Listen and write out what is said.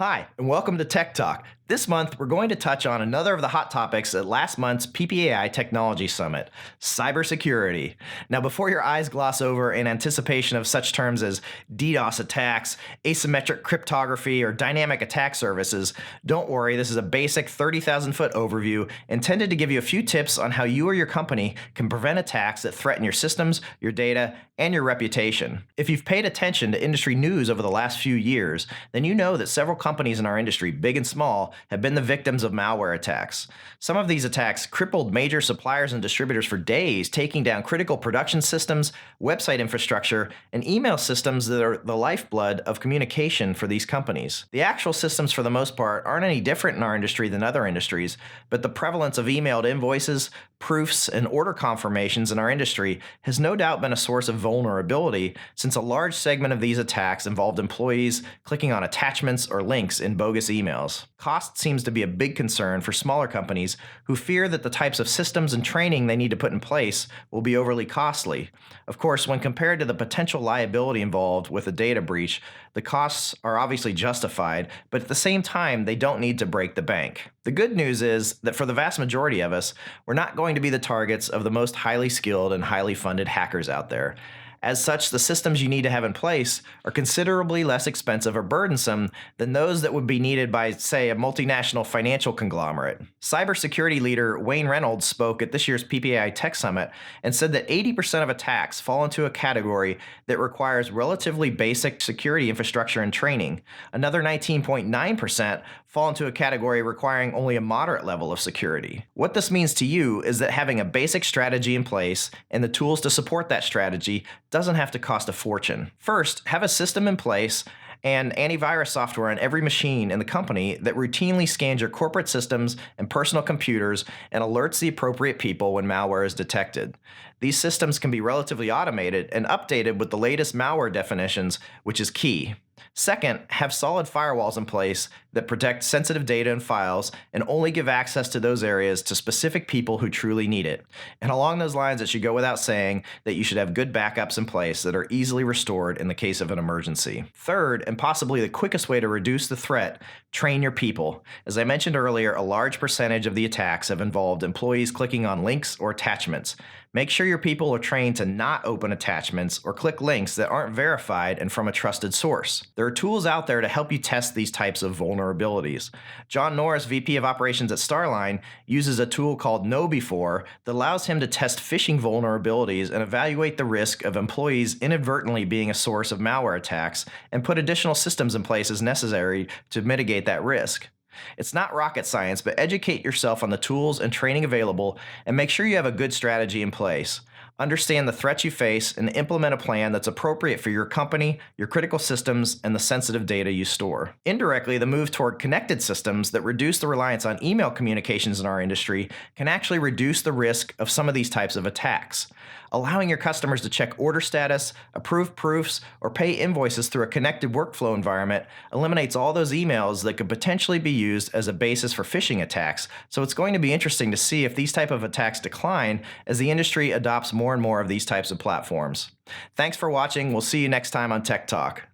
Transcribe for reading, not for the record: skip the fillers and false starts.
Hi, and welcome to Tech Talk. This month, we're going to touch on another of the hot topics at last month's PPAI Technology Summit, cybersecurity. Now, before your eyes gloss over in anticipation of such terms as DDoS attacks, asymmetric cryptography, or dynamic attack services, don't worry, this is a basic 30,000-foot overview intended to give you a few tips on how you or your company can prevent attacks that threaten your systems, your data, and your reputation. If you've paid attention to industry news over the last few years, then you know that several companies in our industry, big and small, have been the victims of malware attacks. Some of these attacks crippled major suppliers and distributors for days, taking down critical production systems, website infrastructure, and email systems that are the lifeblood of communication for these companies. The actual systems, for the most part, aren't any different in our industry than other industries, but the prevalence of emailed invoices, proofs, and order confirmations in our industry has no doubt been a source of vulnerability, since a large segment of these attacks involved employees clicking on attachments or links in bogus emails. Cost seems to be a big concern for smaller companies who fear that the types of systems and training they need to put in place will be overly costly. Of course, when compared to the potential liability involved with a data breach, the costs are obviously justified, but at the same time, they don't need to break the bank. The good news is that for the vast majority of us, we're not going to be the targets of the most highly skilled and highly funded hackers out there. As such, the systems you need to have in place are considerably less expensive or burdensome than those that would be needed by, say, a multinational financial conglomerate. Cybersecurity leader Wayne Reynolds spoke at this year's PPAI Tech Summit and said that 80% of attacks fall into a category that requires relatively basic security infrastructure and training. Another 19.9% fall into a category requiring only a moderate level of security. What this means to you is that having a basic strategy in place and the tools to support that strategy doesn't have to cost a fortune. First, have a system in place and antivirus software on every machine in the company that routinely scans your corporate systems and personal computers and alerts the appropriate people when malware is detected. These systems can be relatively automated and updated with the latest malware definitions, which is key. Second, have solid firewalls in place that protect sensitive data and files and only give access to those areas to specific people who truly need it. And along those lines, it should go without saying that you should have good backups in place that are easily restored in the case of an emergency. Third, and possibly the quickest way to reduce the threat, train your people. As I mentioned earlier, a large percentage of the attacks have involved employees clicking on links or attachments. Make sure your people are trained to not open attachments or click links that aren't verified and from a trusted source. There are tools out there to help you test these types of vulnerabilities. John Norris, VP of Operations at Starline, uses a tool called KnowBe4 that allows him to test phishing vulnerabilities and evaluate the risk of employees inadvertently being a source of malware attacks and put additional systems in place as necessary to mitigate that risk. It's not rocket science, but educate yourself on the tools and training available and make sure you have a good strategy in place. Understand the threats you face and implement a plan that's appropriate for your company, your critical systems, and the sensitive data you store. Indirectly, the move toward connected systems that reduce the reliance on email communications in our industry can actually reduce the risk of some of these types of attacks. Allowing your customers to check order status, approve proofs, or pay invoices through a connected workflow environment eliminates all those emails that could potentially be used as a basis for phishing attacks. So it's going to be interesting to see if these type of attacks decline as the industry adopts more and more of these types of platforms. Thanks for watching. We'll see you next time on Tech Talk.